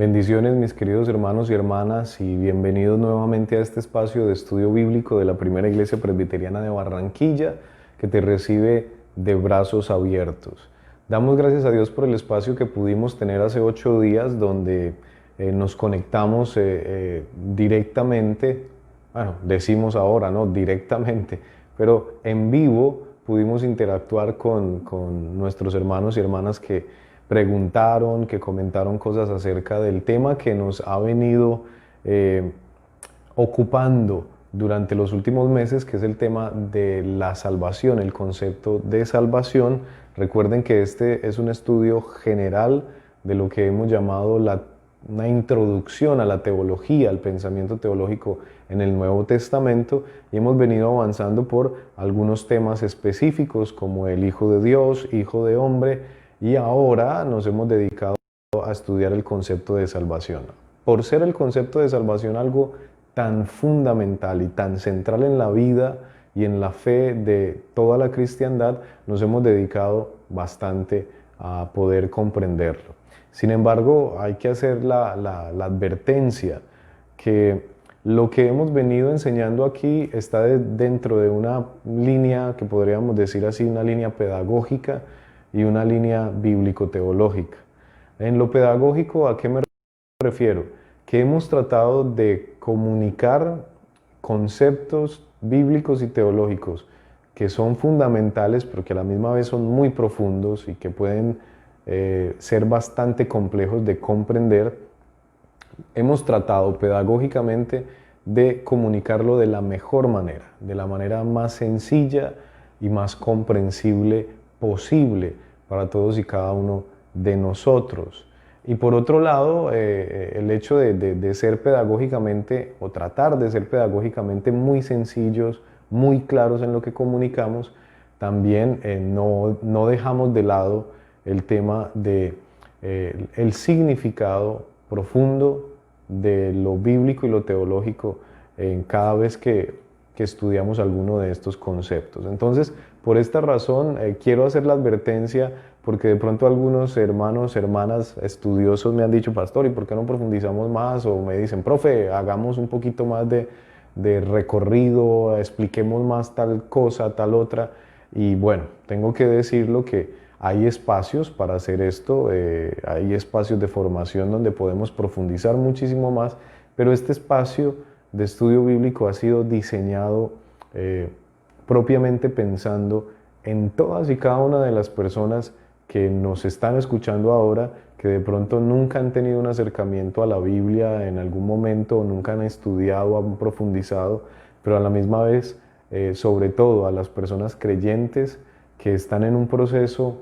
Bendiciones, mis queridos hermanos y hermanas, y bienvenidos nuevamente a este espacio de estudio bíblico de la Primera Iglesia Presbiteriana de Barranquilla, que te recibe de brazos abiertos. Damos gracias a Dios por el espacio que pudimos tener hace 8 días, donde nos conectamos directamente, bueno, decimos ahora, ¿no? Directamente, pero en vivo pudimos interactuar con nuestros hermanos y hermanas que preguntaron, que comentaron cosas acerca del tema que nos ha venido eh, ocupando durante los últimos meses, que es el tema de la salvación, el concepto de salvación. Recuerden que este es un estudio general de lo que hemos llamado una introducción a la teología, al pensamiento teológico en el Nuevo Testamento, y hemos venido avanzando por algunos temas específicos como el Hijo de Dios, Hijo de Hombre, y ahora nos hemos dedicado a estudiar el concepto de salvación. Por ser el concepto de salvación algo tan fundamental y tan central en la vida y en la fe de toda la cristiandad, nos hemos dedicado bastante a poder comprenderlo. Sin embargo, hay que hacer la advertencia que lo que hemos venido enseñando aquí está dentro de una línea que podríamos decir así, una línea pedagógica y una línea bíblico-teológica. En lo pedagógico, ¿a qué me refiero? Que hemos tratado de comunicar conceptos bíblicos y teológicos que son fundamentales, pero que a la misma vez son muy profundos y que pueden ser bastante complejos de comprender. Hemos tratado pedagógicamente de comunicarlo de la mejor manera, de la manera más sencilla y más comprensible posible para todos y cada uno de nosotros. Y por otro lado, el hecho de ser pedagógicamente o tratar de ser pedagógicamente muy sencillos, muy claros en lo que comunicamos, también no dejamos de lado el tema de el significado profundo de lo bíblico y lo teológico en cada vez que estudiamos alguno de estos conceptos. Entonces, por esta razón, quiero hacer la advertencia, porque de pronto algunos hermanos, hermanas estudiosos me han dicho, pastor, ¿y por qué no profundizamos más? O me dicen, profe, hagamos un poquito más de recorrido, expliquemos más tal cosa, tal otra. Y bueno, tengo que decirlo que hay espacios para hacer esto, hay espacios de formación donde podemos profundizar muchísimo más, pero este espacio de estudio bíblico ha sido diseñado propiamente pensando en todas y cada una de las personas que nos están escuchando ahora, que de pronto nunca han tenido un acercamiento a la Biblia en algún momento, nunca han estudiado, han profundizado, pero a la misma vez, sobre todo a las personas creyentes que están en un proceso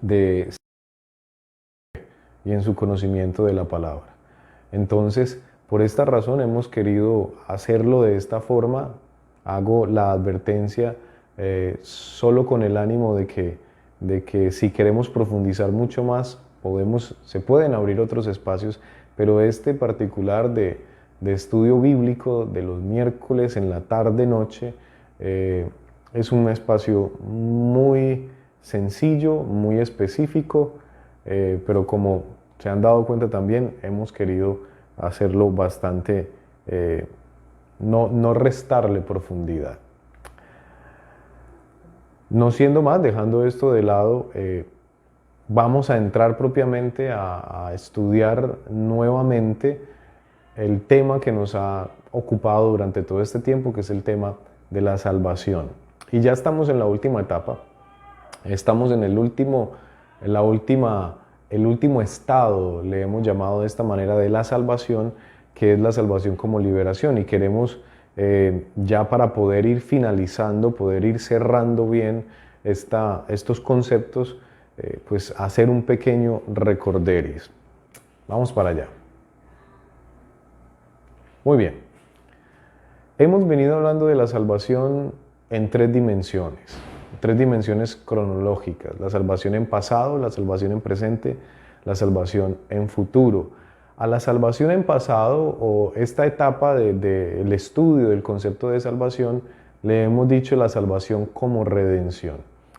de y en su conocimiento de la palabra. Entonces, por esta razón hemos querido hacerlo de esta forma. Hago la advertencia solo con el ánimo de que si queremos profundizar mucho más, se pueden abrir otros espacios, pero este particular de estudio bíblico de los miércoles en la tarde-noche es un espacio muy sencillo, muy específico, pero como se han dado cuenta también, hemos querido hacerlo bastante, no restarle profundidad. No siendo más, dejando esto de lado, vamos a entrar propiamente a estudiar nuevamente el tema que nos ha ocupado durante todo este tiempo, que es el tema de la salvación. Y ya estamos en la última etapa, estamos en el último estado, le hemos llamado de esta manera, de la salvación, que es la salvación como liberación, y queremos ya para poder ir finalizando, poder ir cerrando bien estos conceptos, pues hacer un pequeño recorderis. Vamos para allá. Muy bien. Hemos venido hablando de la salvación en tres dimensiones cronológicas: la salvación en pasado, la salvación en presente, la salvación en futuro. A la salvación en pasado, o esta etapa del estudio del concepto de salvación, le hemos dicho la salvación como redención.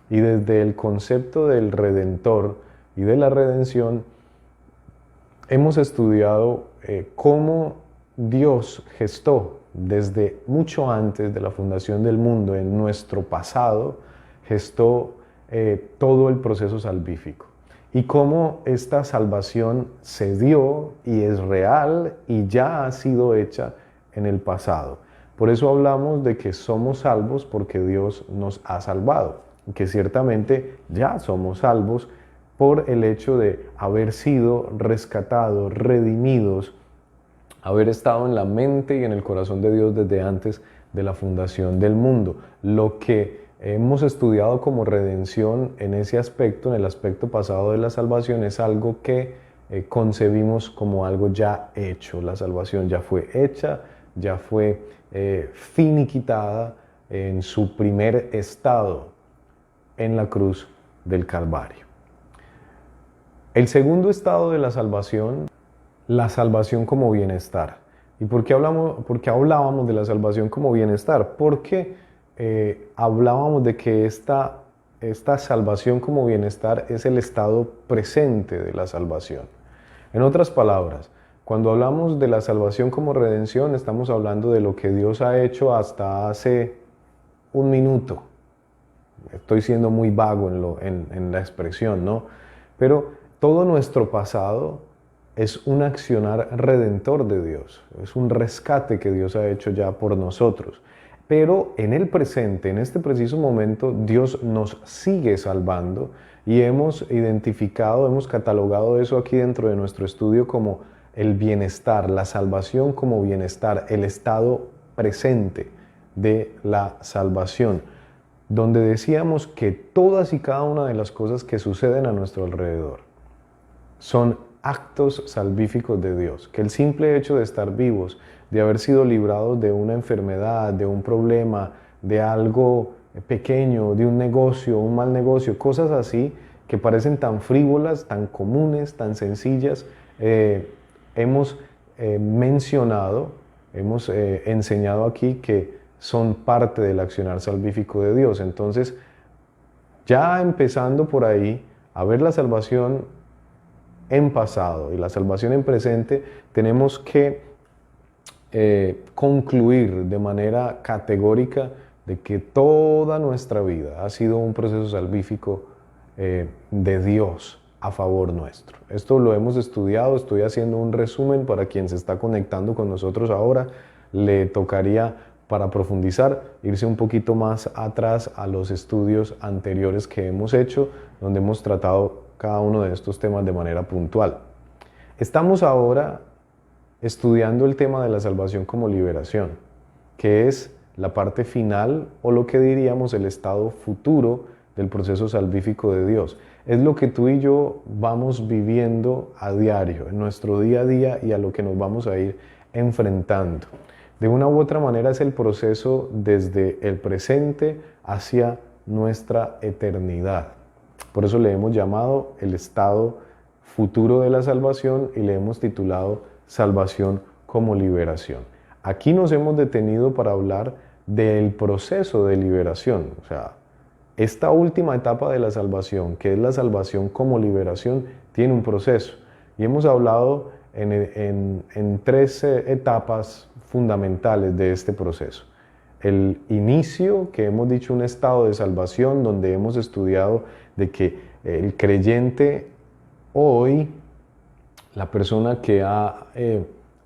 Y desde el concepto del redentor y de la redención, hemos estudiado cómo Dios gestó desde mucho antes de la fundación del mundo, en nuestro pasado, gestó todo el proceso salvífico. Y cómo esta salvación se dio y es real y ya ha sido hecha en el pasado. Por eso hablamos de que somos salvos porque Dios nos ha salvado, que ciertamente ya somos salvos por el hecho de haber sido rescatados, redimidos, haber estado en la mente y en el corazón de Dios desde antes de la fundación del mundo. Lo que hemos estudiado como redención en ese aspecto, en el aspecto pasado de la salvación, es algo que concebimos como algo ya hecho. La salvación ya fue hecha, ya fue finiquitada en su primer estado en la cruz del Calvario. El segundo estado de la salvación como bienestar. ¿Y por qué hablábamos de la salvación como bienestar? Porque hablábamos de que esta salvación como bienestar es el estado presente de la salvación. En otras palabras, cuando hablamos de la salvación como redención, estamos hablando de lo que Dios ha hecho hasta hace un minuto. Estoy siendo muy vago en la expresión, ¿no? Pero todo nuestro pasado es un accionar redentor de Dios, es un rescate que Dios ha hecho ya por nosotros. Pero en el presente, en este preciso momento, Dios nos sigue salvando y hemos identificado, hemos catalogado eso aquí dentro de nuestro estudio como el bienestar, la salvación como bienestar, el estado presente de la salvación, donde decíamos que todas y cada una de las cosas que suceden a nuestro alrededor son actos salvíficos de Dios, que el simple hecho de estar vivos, de haber sido librados de una enfermedad, de un problema, de algo pequeño, de un negocio, un mal negocio, cosas así que parecen tan frívolas, tan comunes, tan sencillas, hemos mencionado, hemos enseñado aquí que son parte del accionar salvífico de Dios. Entonces, ya empezando por ahí a ver la salvación en pasado y la salvación en presente, tenemos que concluir de manera categórica de que toda nuestra vida ha sido un proceso salvífico de Dios a favor nuestro. Esto lo hemos estudiado, estoy haciendo un resumen para quien se está conectando con nosotros ahora. Le tocaría, para profundizar, irse un poquito más atrás a los estudios anteriores que hemos hecho, donde hemos tratado cada uno de estos temas de manera puntual. Estamos ahora estudiando el tema de la salvación como liberación, que es la parte final o lo que diríamos el estado futuro del proceso salvífico de Dios. Es lo que tú y yo vamos viviendo a diario, en nuestro día a día y a lo que nos vamos a ir enfrentando. De una u otra manera es el proceso desde el presente hacia nuestra eternidad. Por eso le hemos llamado el estado futuro de la salvación y le hemos titulado salvación como liberación. Aquí nos hemos detenido para hablar del proceso de liberación, o sea, esta última etapa de la salvación, que es la salvación como liberación, tiene un proceso. Y hemos hablado en tres etapas fundamentales de este proceso. El inicio, que hemos dicho un estado de salvación, donde hemos estudiado de que el creyente hoy, la persona que ha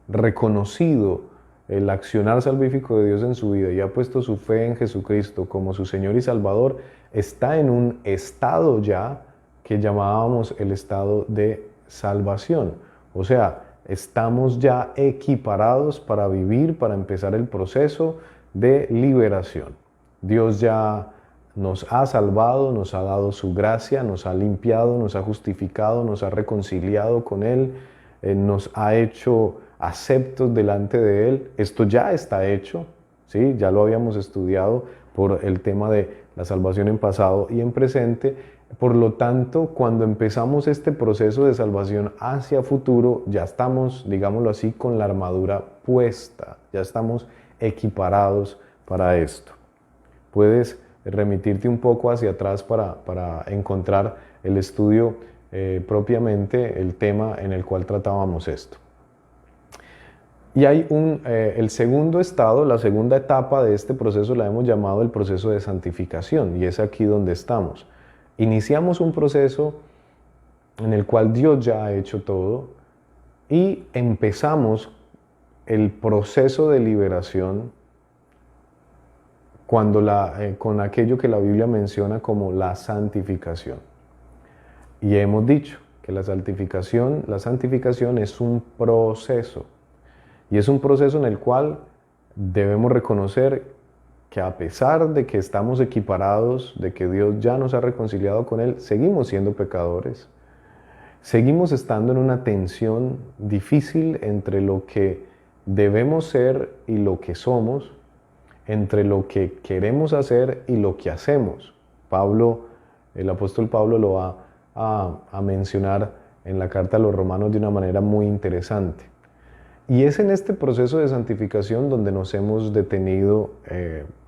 reconocido el accionar salvífico de Dios en su vida y ha puesto su fe en Jesucristo como su Señor y Salvador, está en un estado ya que llamábamos el estado de salvación. O sea, estamos ya equiparados para vivir, para empezar el proceso de liberación. Dios ya nos ha salvado, nos ha dado su gracia, nos ha limpiado, nos ha justificado, nos ha reconciliado con Él, nos ha hecho aceptos delante de Él. Esto ya está hecho, ¿sí? Ya lo habíamos estudiado por el tema de la salvación en pasado y en presente. Por lo tanto, cuando empezamos este proceso de salvación hacia futuro, ya estamos, digámoslo así, con la armadura puesta, ya estamos equiparados para esto. Puedes remitirte un poco hacia atrás para encontrar el estudio propiamente el tema en el cual tratábamos esto. Y hay el segundo estado, la segunda etapa de este proceso la hemos llamado el proceso de santificación, y es aquí donde estamos. Iniciamos un proceso en el cual Dios ya ha hecho todo y empezamos el proceso de liberación con aquello que la Biblia menciona como la santificación. Y hemos dicho que la santificación es un proceso. Y es un proceso en el cual debemos reconocer que a pesar de que estamos equiparados, de que Dios ya nos ha reconciliado con Él, seguimos siendo pecadores. Seguimos estando en una tensión difícil entre lo que debemos ser y lo que somos, entre lo que queremos hacer y lo que hacemos. El apóstol Pablo lo va a mencionar en la carta a los Romanos de una manera muy interesante. Y es en este proceso de santificación donde nos hemos detenido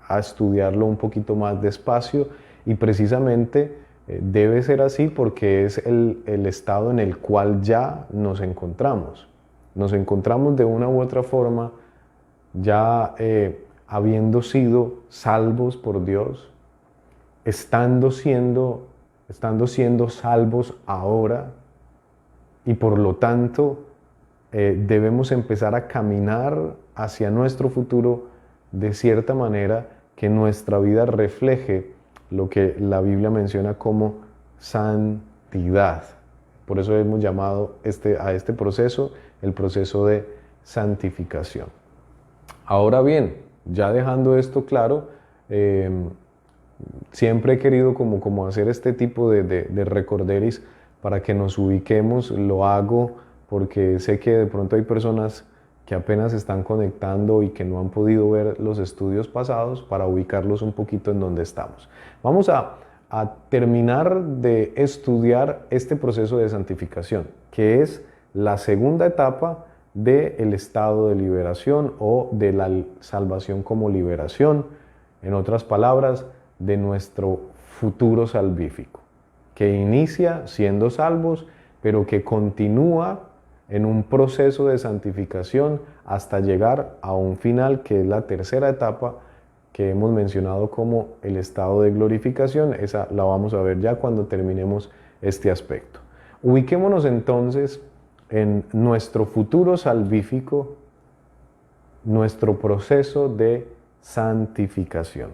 a estudiarlo un poquito más despacio, y precisamente debe ser así porque es el estado en el cual ya nos encontramos. Nos encontramos de una u otra forma ya habiendo sido salvos por Dios, estando siendo salvos ahora, y por lo tanto debemos empezar a caminar hacia nuestro futuro de cierta manera que nuestra vida refleje lo que la Biblia menciona como santidad. Por eso hemos llamado a este proceso el proceso de santificación. Ahora bien, ya dejando esto claro, siempre he querido como hacer este tipo de recorderis para que nos ubiquemos. Lo hago porque sé que de pronto hay personas que apenas se están conectando y que no han podido ver los estudios pasados, para ubicarlos un poquito en donde estamos. Vamos a terminar de estudiar este proceso de santificación, que es la segunda etapa del estado de liberación o de la salvación como liberación, en otras palabras, de nuestro futuro salvífico, que inicia siendo salvos, pero que continúa en un proceso de santificación hasta llegar a un final, que es la tercera etapa que hemos mencionado como el estado de glorificación. Esa la vamos a ver ya cuando terminemos este aspecto. Ubiquémonos entonces en nuestro futuro salvífico, nuestro proceso de santificación.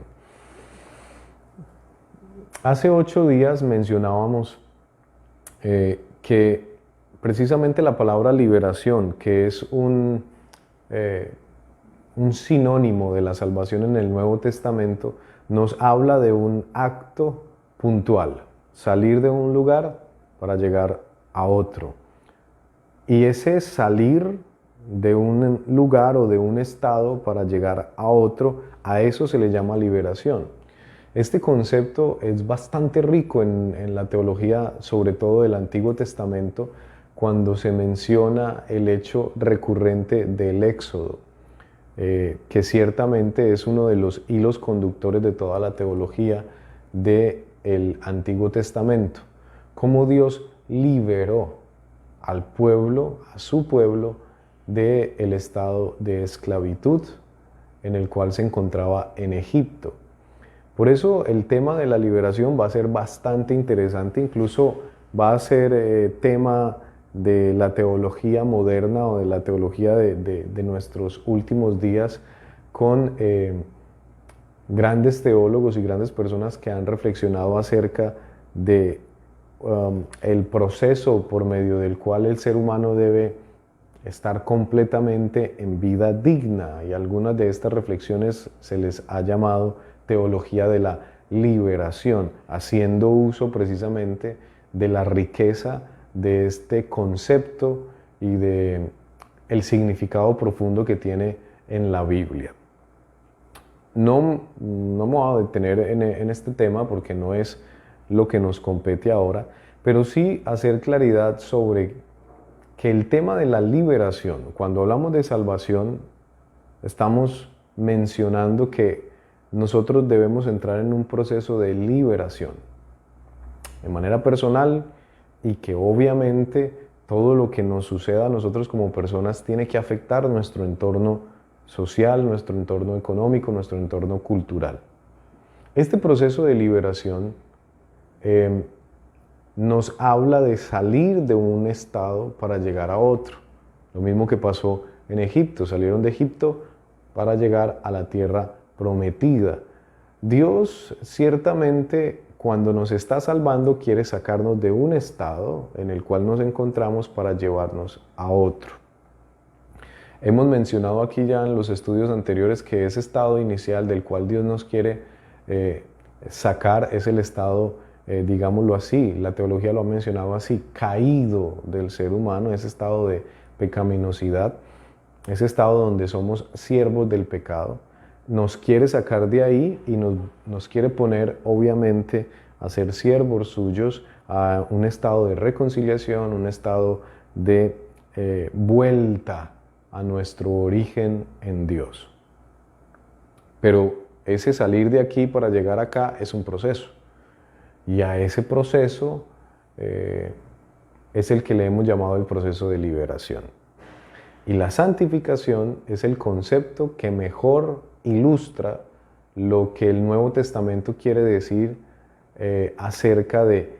Hace 8 días mencionábamos que precisamente la palabra liberación, que es un sinónimo de la salvación en el Nuevo Testamento, nos habla de un acto puntual, salir de un lugar para llegar a otro. Y ese salir de un lugar o de un estado para llegar a otro, a eso se le llama liberación. Este concepto es bastante rico en la teología, sobre todo del Antiguo Testamento, cuando se menciona el hecho recurrente del Éxodo, que ciertamente es uno de los hilos conductores de toda la teología del Antiguo Testamento. Cómo Dios liberó al pueblo, a su pueblo, del estado de esclavitud en el cual se encontraba en Egipto. Por eso el tema de la liberación va a ser bastante interesante, incluso va a ser tema de la teología moderna o de la teología de nuestros últimos días, con grandes teólogos y grandes personas que han reflexionado acerca de el proceso por medio del cual el ser humano debe estar completamente en vida digna, y algunas de estas reflexiones se les ha llamado teología de la liberación, haciendo uso precisamente de la riqueza de este concepto y de el significado profundo que tiene en la Biblia. No me voy a detener en este tema porque no es lo que nos compete ahora, pero sí hacer claridad sobre que el tema de la liberación, cuando hablamos de salvación, estamos mencionando que nosotros debemos entrar en un proceso de liberación, de manera personal y que obviamente todo lo que nos suceda a nosotros como personas tiene que afectar nuestro entorno social, nuestro entorno económico, nuestro entorno cultural. Este proceso de liberación nos habla de salir de un estado para llegar a otro. Lo mismo que pasó en Egipto, salieron de Egipto para llegar a la tierra prometida. Dios ciertamente cuando nos está salvando quiere sacarnos de un estado en el cual nos encontramos para llevarnos a otro. Hemos mencionado aquí ya en los estudios anteriores que ese estado inicial del cual Dios nos quiere sacar es el estado, digámoslo así, la teología lo ha mencionado así, caído del ser humano, ese estado de pecaminosidad, ese estado donde somos siervos del pecado. Nos quiere sacar de ahí y nos quiere poner, obviamente, a ser siervos suyos, a un estado de reconciliación, un estado de vuelta a nuestro origen en Dios. Pero ese salir de aquí para llegar acá es un proceso. Y a ese proceso es el que le hemos llamado el proceso de liberación. Y la santificación es el concepto que mejor ilustra lo que el Nuevo Testamento quiere decir acerca de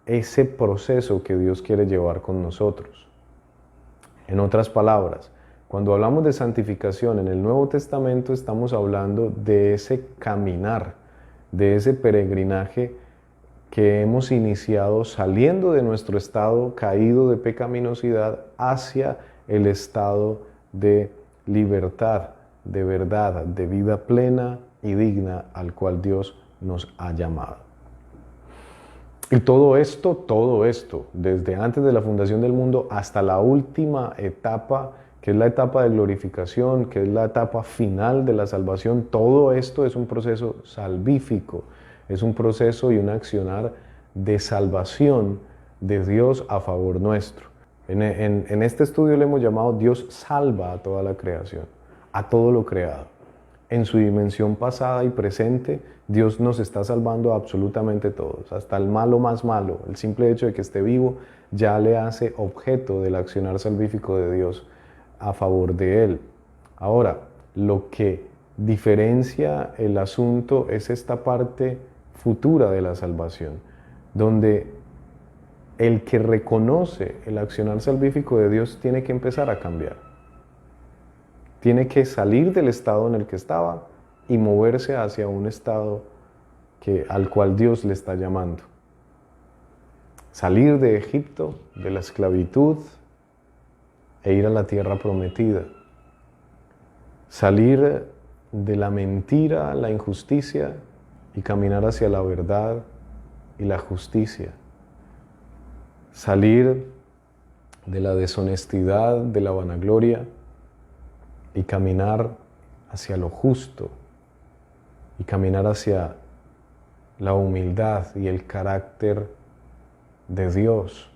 ese proceso que Dios quiere llevar con nosotros. En otras palabras, cuando hablamos de santificación en el Nuevo Testamento estamos hablando de ese caminar, de ese peregrinaje que hemos iniciado saliendo de nuestro estado caído de pecaminosidad hacia el estado de libertad, de verdad, de vida plena y digna al cual Dios nos ha llamado. Y todo esto, desde antes de la fundación del mundo hasta la última etapa, que es la etapa de glorificación, que es la etapa final de la salvación, todo esto es un proceso salvífico, es un proceso y un accionar de salvación de Dios a favor nuestro. En este estudio le hemos llamado Dios salva a toda la creación, a todo lo creado. En su dimensión pasada y presente, Dios nos está salvando a absolutamente todos, hasta el malo más malo. El simple hecho de que esté vivo ya le hace objeto del accionar salvífico de Dios a favor de él. Ahora, lo que diferencia el asunto es esta parte futura de la salvación, donde el que reconoce el accionar salvífico de Dios tiene que empezar a cambiar. Tiene que salir del estado en el que estaba y moverse hacia un estado al cual Dios le está llamando. Salir de Egipto, de la esclavitud, e ir a la tierra prometida. Salir de la mentira, la injusticia, y caminar hacia la verdad y la justicia. Salir de la deshonestidad, de la vanagloria, y caminar hacia lo justo, y caminar hacia la humildad y el carácter de Dios.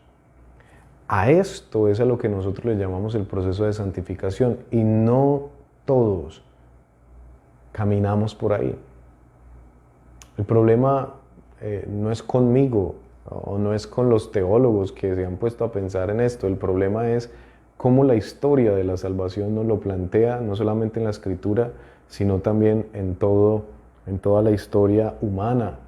A esto es a lo que nosotros le llamamos el proceso de santificación, y no todos caminamos por ahí. El problema no es conmigo o no es con los teólogos que se han puesto a pensar en esto. El problema es cómo la historia de la salvación nos lo plantea, no solamente en la Escritura, sino también en toda la historia humana.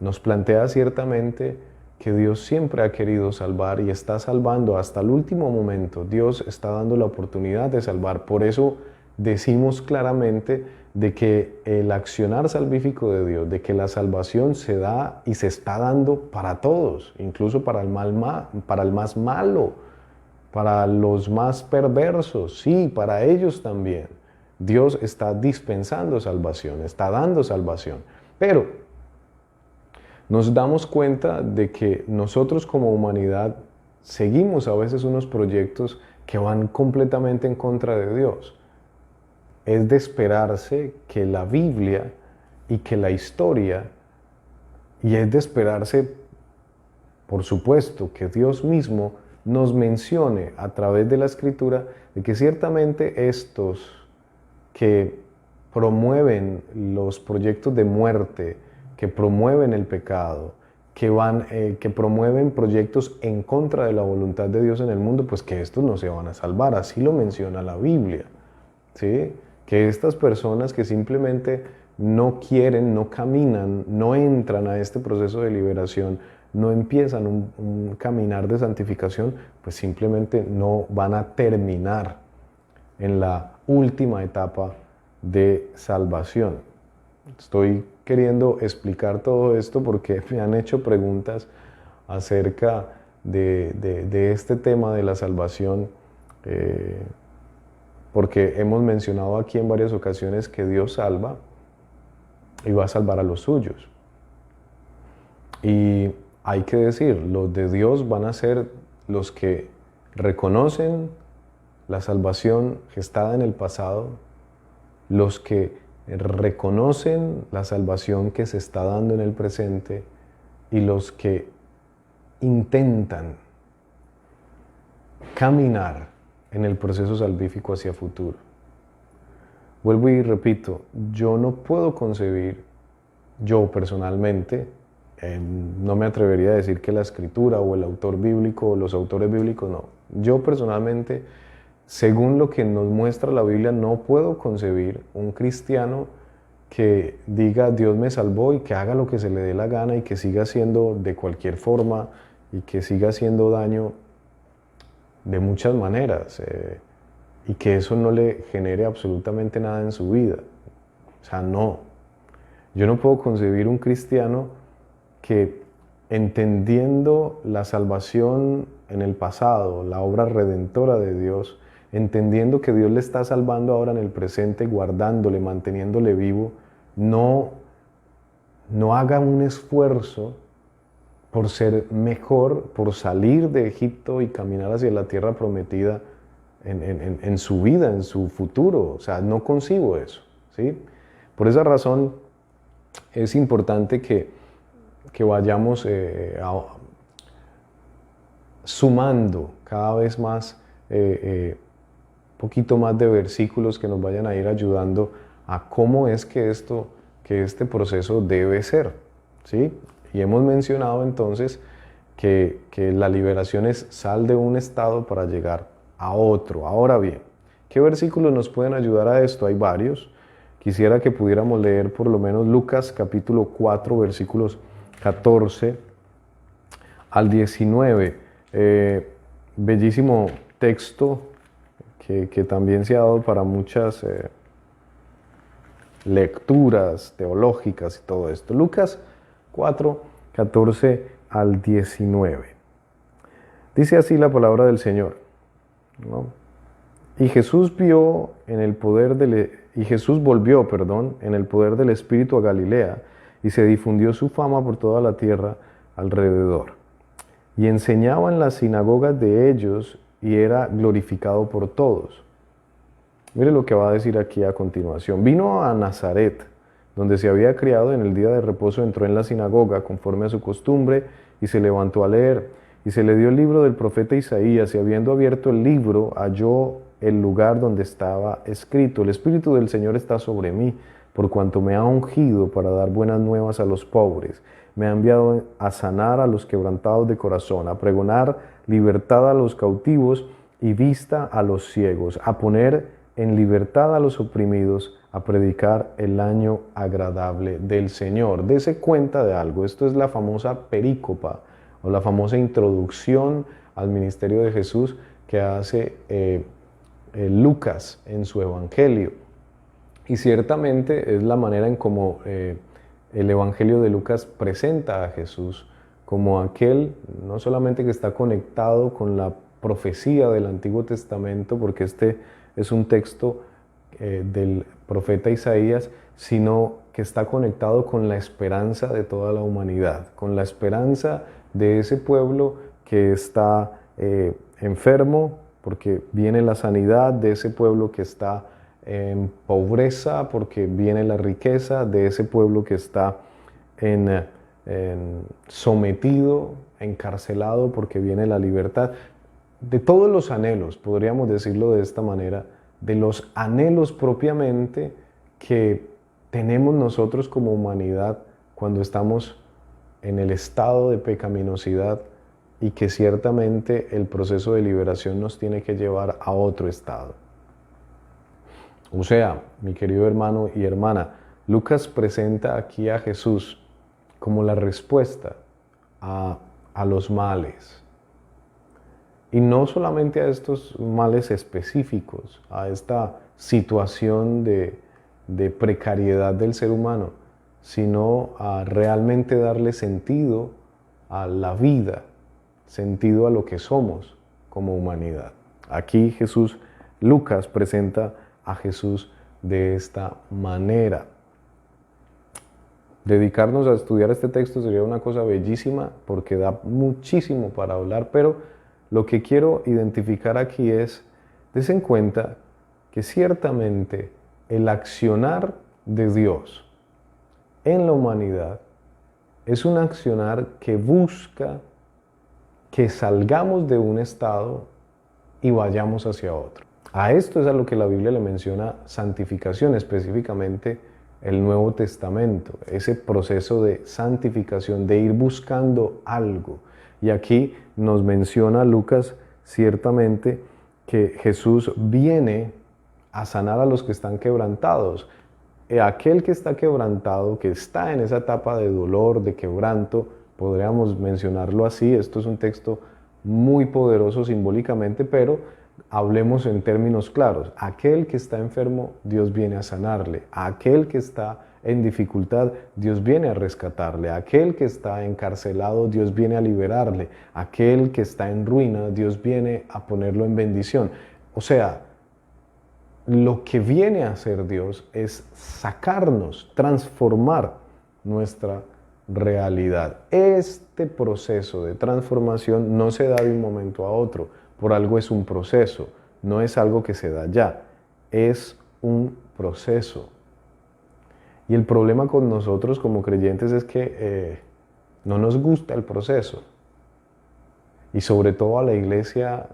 Nos plantea ciertamente que Dios siempre ha querido salvar y está salvando hasta el último momento. Dios está dando la oportunidad de salvar. Por eso decimos claramente de que el accionar salvífico de Dios, de que la salvación se da y se está dando para todos, incluso para el más malo, para los más perversos, sí, para ellos también. Dios está dispensando salvación, está dando salvación. Pero nos damos cuenta de que nosotros como humanidad seguimos a veces unos proyectos que van completamente en contra de Dios. Es de esperarse que la Biblia y que la historia, y es de esperarse, por supuesto, que Dios mismo nos mencione a través de la Escritura de que ciertamente estos que promueven los proyectos de muerte, que promueven el pecado, que promueven proyectos en contra de la voluntad de Dios en el mundo, pues que estos no se van a salvar. Así lo menciona la Biblia, ¿sí? Que estas personas que simplemente no quieren, no caminan, no entran a este proceso de liberación, no empiezan un caminar de santificación, pues simplemente no van a terminar en la última etapa de salvación. Estoy queriendo explicar todo esto porque me han hecho preguntas acerca de este tema de la salvación, porque hemos mencionado aquí en varias ocasiones que Dios salva y va a salvar a los suyos. Y hay que decir, los de Dios van a ser los que reconocen la salvación gestada en el pasado, los que reconocen la salvación que se está dando en el presente y los que intentan caminar en el proceso salvífico hacia futuro. Vuelvo y repito, yo no puedo concebir, yo personalmente, no me atrevería a decir que la escritura o el autor bíblico o los autores bíblicos, no. Yo personalmente, según lo que nos muestra la Biblia, no puedo concebir un cristiano que diga Dios me salvó y que haga lo que se le dé la gana y que siga haciendo de cualquier forma y que siga haciendo daño de muchas maneras y que eso no le genere absolutamente nada en su vida. O sea, no. Yo no puedo concebir un cristiano que, entendiendo la salvación en el pasado, la obra redentora de Dios, entendiendo que Dios le está salvando ahora en el presente, guardándole, manteniéndole vivo, no haga un esfuerzo por ser mejor, por salir de Egipto y caminar hacia la tierra prometida en su vida, en su futuro. O sea, no concibo eso, ¿sí? Por esa razón es importante que vayamos sumando cada vez más, poquito más de versículos que nos vayan a ir ayudando a cómo es que este proceso debe ser, ¿sí? Y hemos mencionado entonces que la liberación es sal de un estado para llegar a otro. Ahora bien, ¿qué versículos nos pueden ayudar a esto? Hay varios. Quisiera que pudiéramos leer por lo menos Lucas capítulo 4, versículos 14 al 19. Bellísimo texto que también se ha dado para muchas lecturas teológicas y todo esto. Lucas 4, 14 al 19. Dice así la palabra del Señor, ¿no? Y Jesús volvió en el poder del Espíritu a Galilea, y se difundió su fama por toda la tierra alrededor. Y enseñaba en las sinagogas de ellos, y era glorificado por todos. Mire lo que va a decir aquí a continuación. Vino a Nazaret, donde se había criado. En el día de reposo entró en la sinagoga, conforme a su costumbre, y se levantó a leer. Y se le dio el libro del profeta Isaías, y habiendo abierto el libro, halló el lugar donde estaba escrito: el Espíritu del Señor está sobre mí, por cuanto me ha ungido para dar buenas nuevas a los pobres. Me ha enviado a sanar a los quebrantados de corazón, a pregonar libertad a los cautivos y vista a los ciegos, a poner en libertad a los oprimidos, a predicar el año agradable del Señor. Dese cuenta de algo, esto es la famosa perícopa o la famosa introducción al ministerio de Jesús que hace Lucas en su Evangelio. Y ciertamente es la manera en cómo el Evangelio de Lucas presenta a Jesús como aquel, no solamente que está conectado con la profecía del Antiguo Testamento, porque este es un texto del profeta Isaías, sino que está conectado con la esperanza de toda la humanidad, con la esperanza de ese pueblo que está enfermo, porque viene la sanidad, de ese pueblo que está en pobreza, porque viene la riqueza, de ese pueblo que está sometido, encarcelado, porque viene la libertad. De todos los anhelos, podríamos decirlo de esta manera, de los anhelos propiamente que tenemos nosotros como humanidad cuando estamos en el estado de pecaminosidad y que ciertamente el proceso de liberación nos tiene que llevar a otro estado. O sea, mi querido hermano y hermana, Lucas presenta aquí a Jesús como la respuesta a los males. Y no solamente a estos males específicos, a esta situación de precariedad del ser humano, sino a realmente darle sentido a la vida, sentido a lo que somos como humanidad. Aquí Lucas presenta a Jesús de esta manera. Dedicarnos a estudiar este texto sería una cosa bellísima porque da muchísimo para hablar, pero lo que quiero identificar aquí es, des en cuenta que ciertamente el accionar de Dios en la humanidad es un accionar que busca que salgamos de un estado y vayamos hacia otro. A esto es a lo que la Biblia le menciona santificación, específicamente el Nuevo Testamento, ese proceso de santificación, de ir buscando algo. Y aquí nos menciona Lucas ciertamente que Jesús viene a sanar a los que están quebrantados. Aquel que está quebrantado, que está en esa etapa de dolor, de quebranto, podríamos mencionarlo así. Esto es un texto muy poderoso simbólicamente, pero hablemos en términos claros. Aquel que está enfermo, Dios viene a sanarle. Aquel que está en dificultad, Dios viene a rescatarle. Aquel que está encarcelado, Dios viene a liberarle. Aquel que está en ruina, Dios viene a ponerlo en bendición. O sea, lo que viene a hacer Dios es sacarnos, transformar nuestra realidad. Este proceso de transformación no se da de un momento a otro, por algo es un proceso, no es algo que se da ya, es un proceso. Y el problema con nosotros como creyentes es que no nos gusta el proceso. Y sobre todo a la iglesia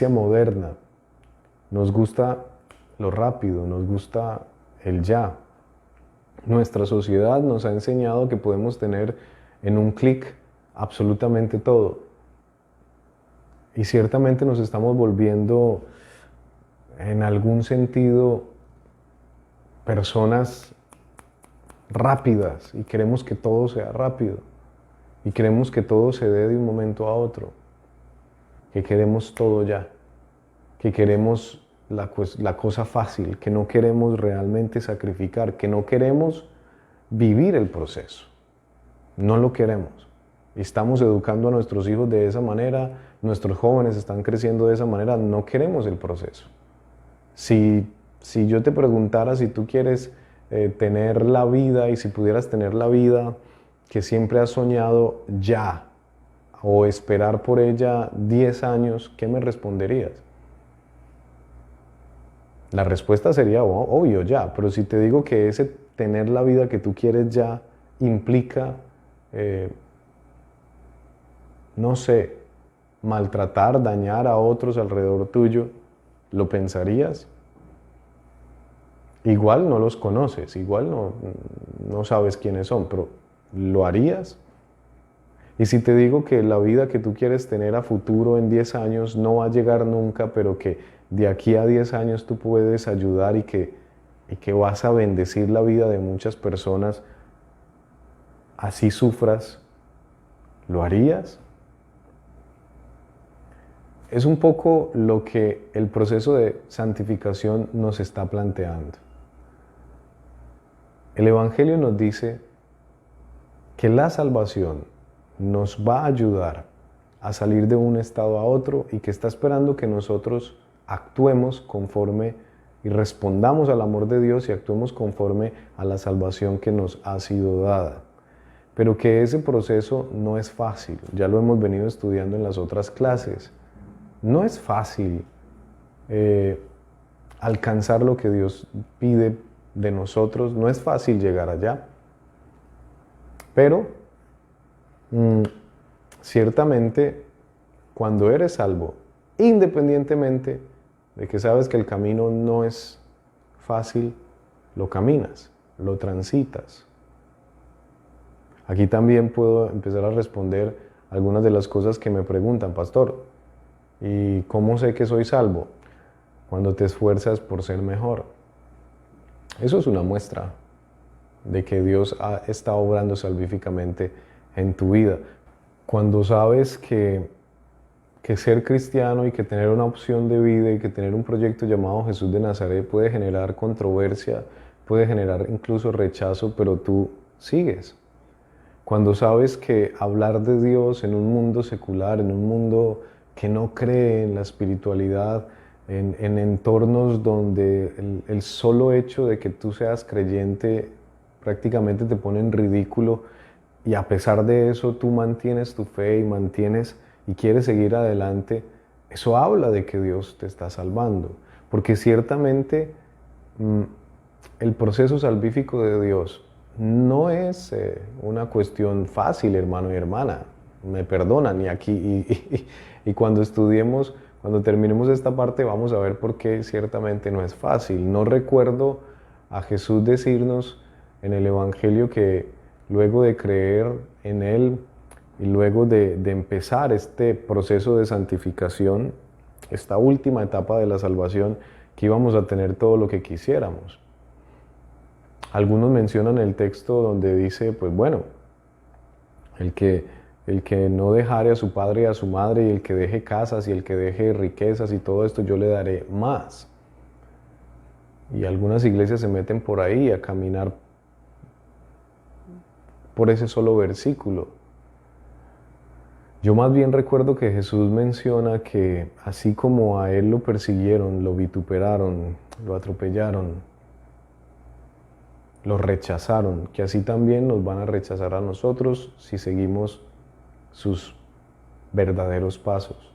moderna, nos gusta lo rápido, nos gusta el ya. Nuestra sociedad nos ha enseñado que podemos tener en un clic absolutamente todo. Y ciertamente nos estamos volviendo, en algún sentido, personas rápidas y queremos que todo sea rápido. Y queremos que todo se dé de un momento a otro. Que queremos todo ya. Que queremos la cosa fácil, que no queremos realmente sacrificar, que no queremos vivir el proceso. No lo queremos. Estamos educando a nuestros hijos de esa manera, nuestros jóvenes están creciendo de esa manera, no queremos el proceso. Si yo te preguntara si tú quieres tener la vida y si pudieras tener la vida que siempre has soñado ya, o esperar por ella 10 años, ¿qué me responderías? La respuesta sería obvio ya, pero si te digo que ese tener la vida que tú quieres ya implica, no sé, maltratar, dañar a otros alrededor tuyo, ¿lo pensarías? Igual no los conoces, igual no sabes quiénes son, pero ¿lo harías? Y si te digo que la vida que tú quieres tener a futuro en 10 años no va a llegar nunca, pero que de aquí a 10 años tú puedes ayudar y que vas a bendecir la vida de muchas personas, así sufras, ¿lo harías? Es un poco lo que el proceso de santificación nos está planteando. El Evangelio nos dice que la salvación nos va a ayudar a salir de un estado a otro y que está esperando que nosotros actuemos conforme y respondamos al amor de Dios y actuemos conforme a la salvación que nos ha sido dada. Pero que ese proceso no es fácil, ya lo hemos venido estudiando en las otras clases. No es fácil alcanzar lo que Dios pide de nosotros, no es fácil llegar allá. Pero ciertamente cuando eres salvo, independientemente de que sabes que el camino no es fácil, lo caminas, lo transitas. Aquí también puedo empezar a responder algunas de las cosas que me preguntan, pastor, ¿y cómo sé que soy salvo? Cuando te esfuerzas por ser mejor. Eso es una muestra de que Dios está obrando salvíficamente en tu vida. Cuando sabes que ser cristiano y que tener una opción de vida y que tener un proyecto llamado Jesús de Nazaret puede generar controversia, puede generar incluso rechazo, pero tú sigues. Cuando sabes que hablar de Dios en un mundo secular, en un mundo que no cree en la espiritualidad, en entornos donde el solo hecho de que tú seas creyente prácticamente te pone en ridículo, y a pesar de eso tú mantienes tu fe y quieres seguir adelante, eso habla de que Dios te está salvando. Porque ciertamente el proceso salvífico de Dios no es una cuestión fácil, hermano y hermana. Me perdonan, y aquí, y cuando estudiemos, cuando terminemos esta parte, vamos a ver por qué ciertamente no es fácil. No recuerdo a Jesús decirnos en el Evangelio que luego de creer en Él y luego de empezar este proceso de santificación, esta última etapa de la salvación, que íbamos a tener todo lo que quisiéramos. Algunos mencionan el texto donde dice, pues bueno, el que no dejare a su padre y a su madre, y el que deje casas y el que deje riquezas y todo esto, yo le daré más. Y algunas iglesias se meten por ahí a caminar por ese solo versículo. Yo más bien recuerdo que Jesús menciona que así como a Él lo persiguieron, lo vituperaron, lo atropellaron, lo rechazaron, que así también nos van a rechazar a nosotros si seguimos sus verdaderos pasos.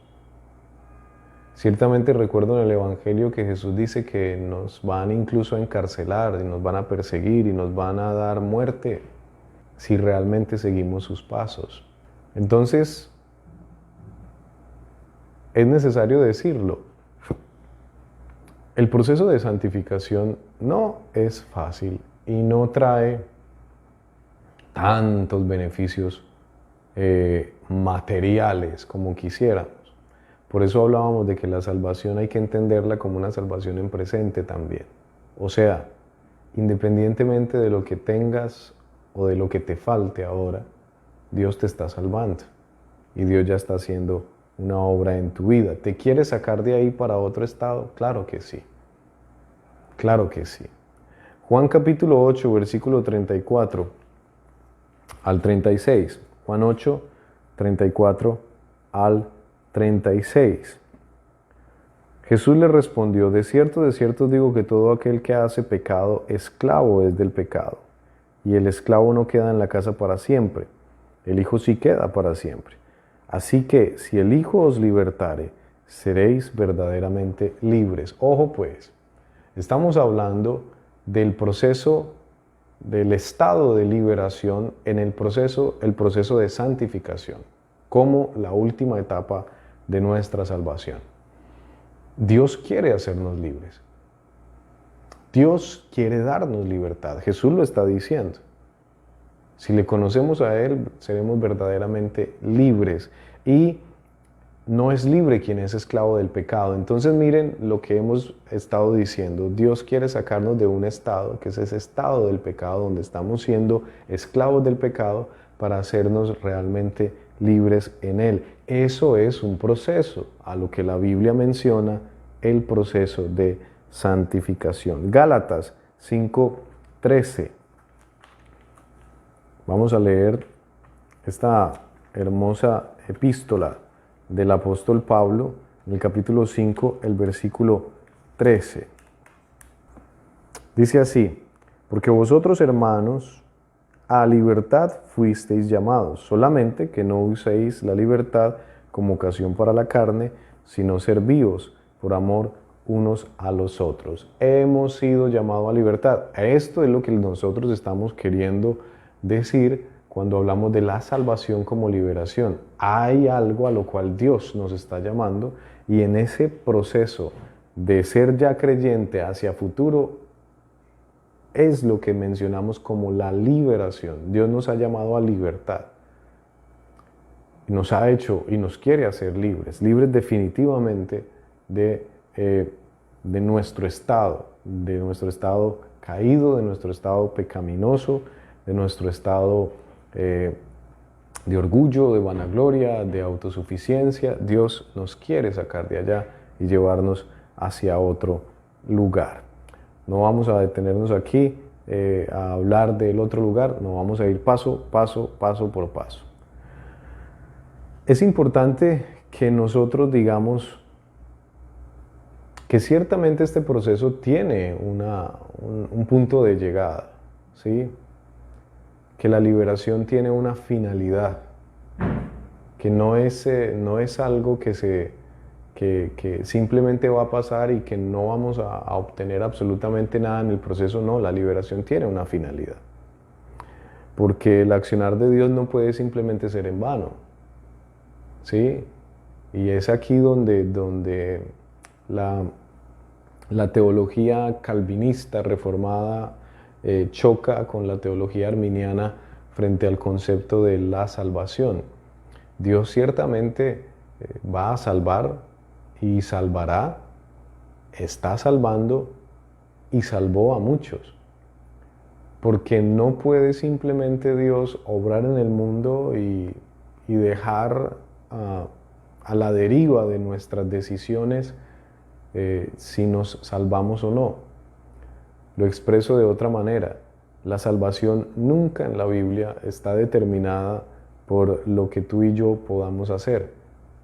Ciertamente recuerdo en el Evangelio que Jesús dice que nos van incluso a encarcelar y nos van a perseguir y nos van a dar muerte si realmente seguimos sus pasos. Entonces, es necesario decirlo. El proceso de santificación no es fácil y no trae tantos beneficios materiales como quisiéramos. Por eso hablábamos de que la salvación hay que entenderla como una salvación en presente también. O sea, independientemente de lo que tengas o de lo que te falte ahora, Dios te está salvando y Dios ya está haciendo una obra en tu vida. ¿Te quieres sacar de ahí para otro estado? Claro que sí. Claro que sí. Juan capítulo 8, versículo 34 al 36. Juan 8, 34 al 36. Jesús le respondió, de cierto digo que todo aquel que hace pecado, esclavo es del pecado. Y el esclavo no queda en la casa para siempre, el Hijo sí queda para siempre. Así que si el Hijo os libertare, seréis verdaderamente libres. Ojo pues, estamos hablando del proceso, del estado de liberación en el proceso de santificación, como la última etapa de nuestra salvación. Dios quiere hacernos libres. Dios quiere darnos libertad. Jesús lo está diciendo. Si le conocemos a Él, seremos verdaderamente libres. Y no es libre quien es esclavo del pecado. Entonces miren lo que hemos estado diciendo. Dios quiere sacarnos de un estado, que es ese estado del pecado, donde estamos siendo esclavos del pecado, para hacernos realmente libres en Él. Eso es un proceso, a lo que la Biblia menciona, el proceso de santificación. Gálatas 5:13. Vamos a leer esta hermosa epístola del apóstol Pablo, en el capítulo 5, el versículo 13. Dice así, porque vosotros, hermanos, a libertad fuisteis llamados, solamente que no uséis la libertad como ocasión para la carne, sino servíos por amor unos a los otros. Hemos sido llamados a libertad. Esto es lo que nosotros estamos queriendo decir cuando hablamos de la salvación como liberación. Hay algo a lo cual Dios nos está llamando, y en ese proceso de ser ya creyente hacia futuro, es lo que mencionamos como la liberación. Dios nos ha llamado a libertad. Nos ha hecho y nos quiere hacer libres, libres definitivamente de nuestro estado caído, de nuestro estado pecaminoso, de nuestro estado de orgullo, de vanagloria, de autosuficiencia. Dios nos quiere sacar de allá y llevarnos hacia otro lugar. No vamos a detenernos aquí a hablar del otro lugar, no, vamos a ir paso por paso. Es importante que nosotros digamos que ciertamente este proceso tiene un punto de llegada, ¿sí? Que la liberación tiene una finalidad, que no es algo que simplemente va a pasar y que no vamos a obtener absolutamente nada en el proceso. No, la liberación tiene una finalidad, porque el accionar de Dios no puede simplemente ser en vano. ¿Sí? Y es aquí donde la teología calvinista reformada choca con la teología arminiana frente al concepto de la salvación. Dios ciertamente va a salvar y salvará, está salvando y salvó a muchos. Porque no puede simplemente Dios obrar en el mundo y dejar a la deriva de nuestras decisiones si nos salvamos o no. Lo expreso de otra manera. La salvación nunca en la Biblia está determinada por lo que tú y yo podamos hacer,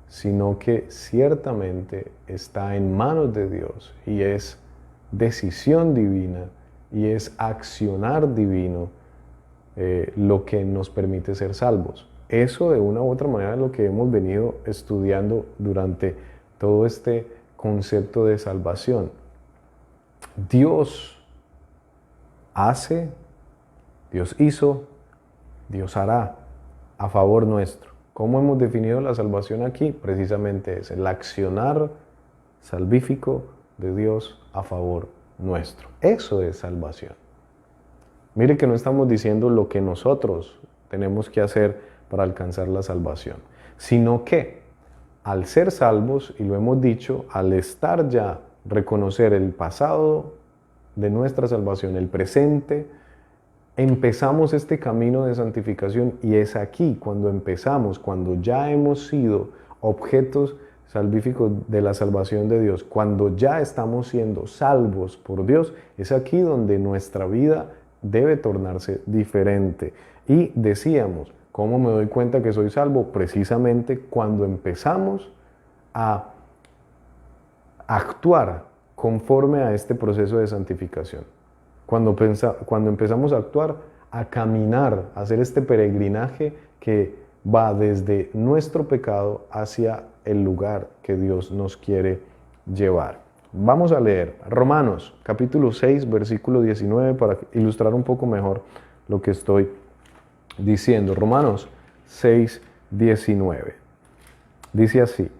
sino que ciertamente está en manos de Dios y es decisión divina y es accionar divino lo que nos permite ser salvos. Eso de una u otra manera es lo que hemos venido estudiando durante todo este concepto de salvación. Dios hace, Dios hizo, Dios hará a favor nuestro. ¿Cómo hemos definido la salvación aquí? Precisamente es el accionar salvífico de Dios a favor nuestro. Eso es salvación. Mire que no estamos diciendo lo que nosotros tenemos que hacer para alcanzar la salvación, sino que al ser salvos, y lo hemos dicho, al estar ya, reconocer el pasado de nuestra salvación, el presente, empezamos este camino de santificación, y es aquí cuando empezamos, cuando ya hemos sido objetos salvíficos de la salvación de Dios, cuando ya estamos siendo salvos por Dios, es aquí donde nuestra vida debe tornarse diferente. Y decíamos, ¿cómo me doy cuenta que soy salvo? Precisamente cuando empezamos a actuar conforme a este proceso de santificación. Cuando empezamos a actuar, a caminar, a hacer este peregrinaje que va desde nuestro pecado hacia el lugar que Dios nos quiere llevar. Vamos a leer Romanos capítulo 6, versículo 19 para ilustrar un poco mejor lo que estoy diciendo. Romanos 6, 19. Dice así: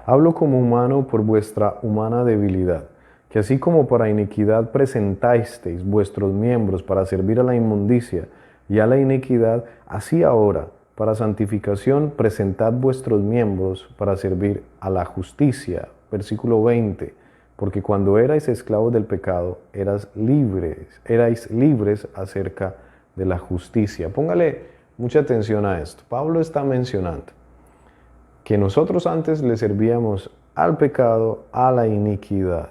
hablo como humano por vuestra humana debilidad, que así como para iniquidad presentasteis vuestros miembros para servir a la inmundicia y a la iniquidad, así ahora, para santificación, presentad vuestros miembros para servir a la justicia. Versículo 20. Porque cuando erais esclavos del pecado, erais libres acerca de la justicia. Póngale mucha atención a esto. Pablo está mencionando que nosotros antes le servíamos al pecado, a la iniquidad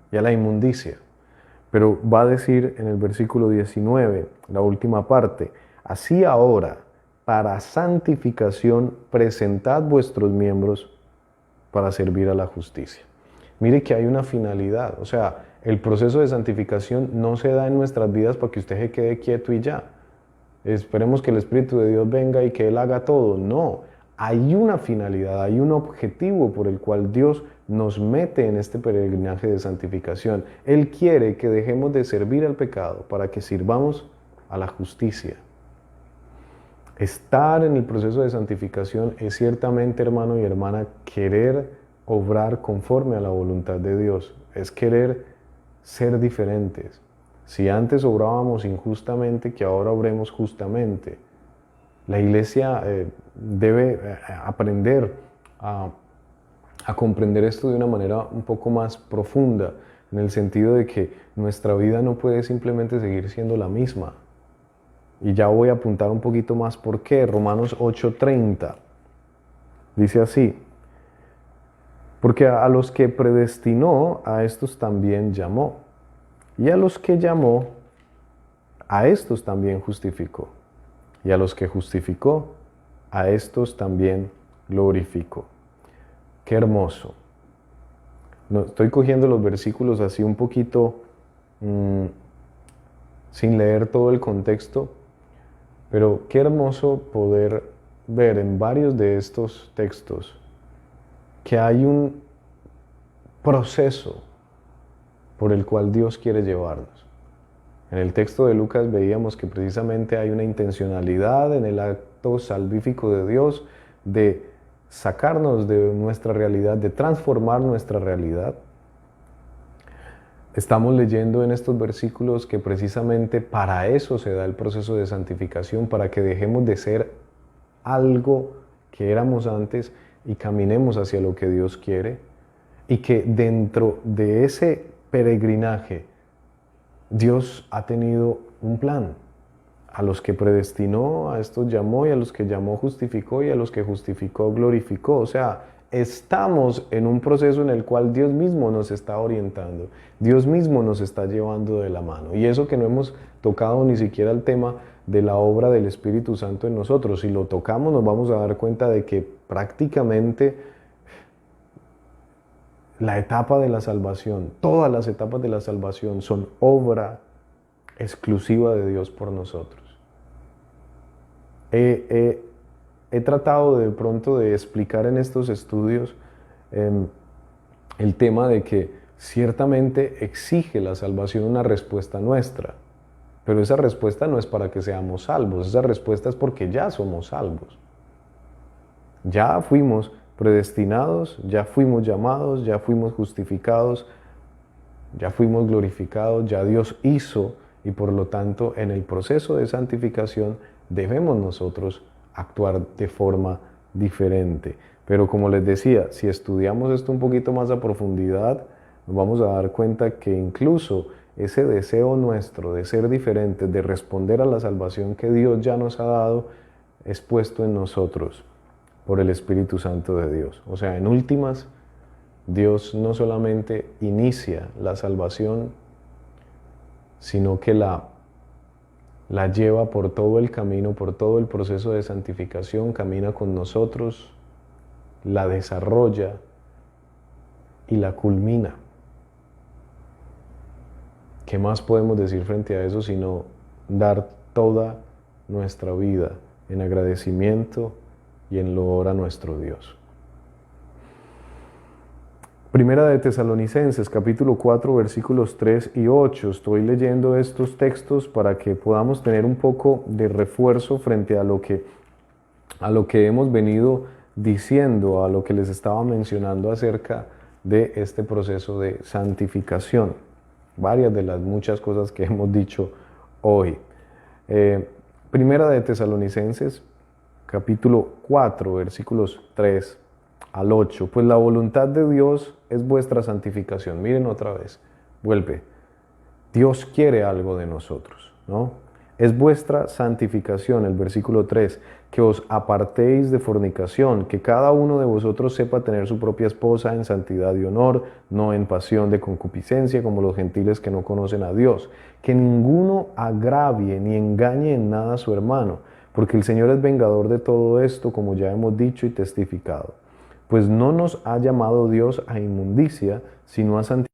y a la inmundicia. Pero va a decir en el versículo 19, la última parte: así ahora, para santificación, presentad vuestros miembros para servir a la justicia. Mire que hay una finalidad, o sea, el proceso de santificación no se da en nuestras vidas para que usted se quede quieto y ya. Esperemos que el Espíritu de Dios venga y que Él haga todo. No, hay una finalidad, hay un objetivo por el cual Dios nos mete en este peregrinaje de santificación. Él quiere que dejemos de servir al pecado para que sirvamos a la justicia. Estar en el proceso de santificación es ciertamente, hermano y hermana, querer obrar conforme a la voluntad de Dios. Es querer ser diferentes, Si antes obrábamos injustamente, que ahora obremos justamente. La iglesia debe aprender a comprender esto de una manera un poco más profunda, en el sentido de que nuestra vida no puede simplemente seguir siendo la misma. Y ya voy a apuntar un poquito más por qué. Romanos 8:30 dice así: porque a los que predestinó, a estos también llamó. Y a los que llamó, a estos también justificó. Y a los que justificó, a estos también glorificó. Qué hermoso. No, estoy cogiendo los versículos así un poquito sin leer todo el contexto, pero qué hermoso poder ver en varios de estos textos que hay un proceso por el cual Dios quiere llevarnos. En el texto de Lucas veíamos que precisamente hay una intencionalidad en el acto salvífico de Dios de sacarnos de nuestra realidad, de transformar nuestra realidad. Estamos leyendo en estos versículos que precisamente para eso se da el proceso de santificación, para que dejemos de ser algo que éramos antes y caminemos hacia lo que Dios quiere, y que dentro de ese peregrinaje Dios ha tenido un plan. A los que predestinó, a estos llamó, y a los que llamó justificó, y a los que justificó glorificó. O sea, estamos en un proceso en el cual Dios mismo nos está orientando, Dios mismo nos está llevando de la mano. Y eso que no hemos tocado ni siquiera el tema de la obra del Espíritu Santo en nosotros. Si lo tocamos, nos vamos a dar cuenta de que prácticamente la etapa de la salvación, todas las etapas de la salvación son obra exclusiva de Dios por nosotros. He tratado de pronto de explicar en estos estudios el tema de que ciertamente exige la salvación una respuesta nuestra, pero esa respuesta no es para que seamos salvos, esa respuesta es porque ya somos salvos. Ya fuimos predestinados, ya fuimos llamados, ya fuimos justificados, ya fuimos glorificados, ya Dios hizo, y por lo tanto en el proceso de santificación debemos nosotros actuar de forma diferente. Pero como les decía, si estudiamos esto un poquito más a profundidad, nos vamos a dar cuenta que incluso ese deseo nuestro de ser diferentes, de responder a la salvación que Dios ya nos ha dado, es puesto en nosotros por el Espíritu Santo de Dios. O sea, en últimas, Dios no solamente inicia la salvación, sino que la lleva por todo el camino, por todo el proceso de santificación, camina con nosotros, la desarrolla y la culmina. ¿Qué más podemos decir frente a eso sino dar toda nuestra vida en agradecimiento y en loor a nuestro Dios? Primera de Tesalonicenses, capítulo 4, versículos 3 y 8. Estoy leyendo estos textos para que podamos tener un poco de refuerzo frente a lo que hemos venido diciendo, a lo que les estaba mencionando acerca de este proceso de santificación. Varias de las muchas cosas que hemos dicho hoy. Primera de Tesalonicenses, capítulo 4, versículos 3 al 8. Pues la voluntad de Dios es vuestra santificación. Miren otra vez, vuelve. Dios quiere algo de nosotros, ¿no? Es vuestra santificación, el versículo 3, que os apartéis de fornicación, que cada uno de vosotros sepa tener su propia esposa en santidad y honor, no en pasión de concupiscencia como los gentiles que no conocen a Dios, que ninguno agravie ni engañe en nada a su hermano, porque el Señor es vengador de todo esto, como ya hemos dicho y testificado. Pues no nos ha llamado Dios a inmundicia, sino a santificación.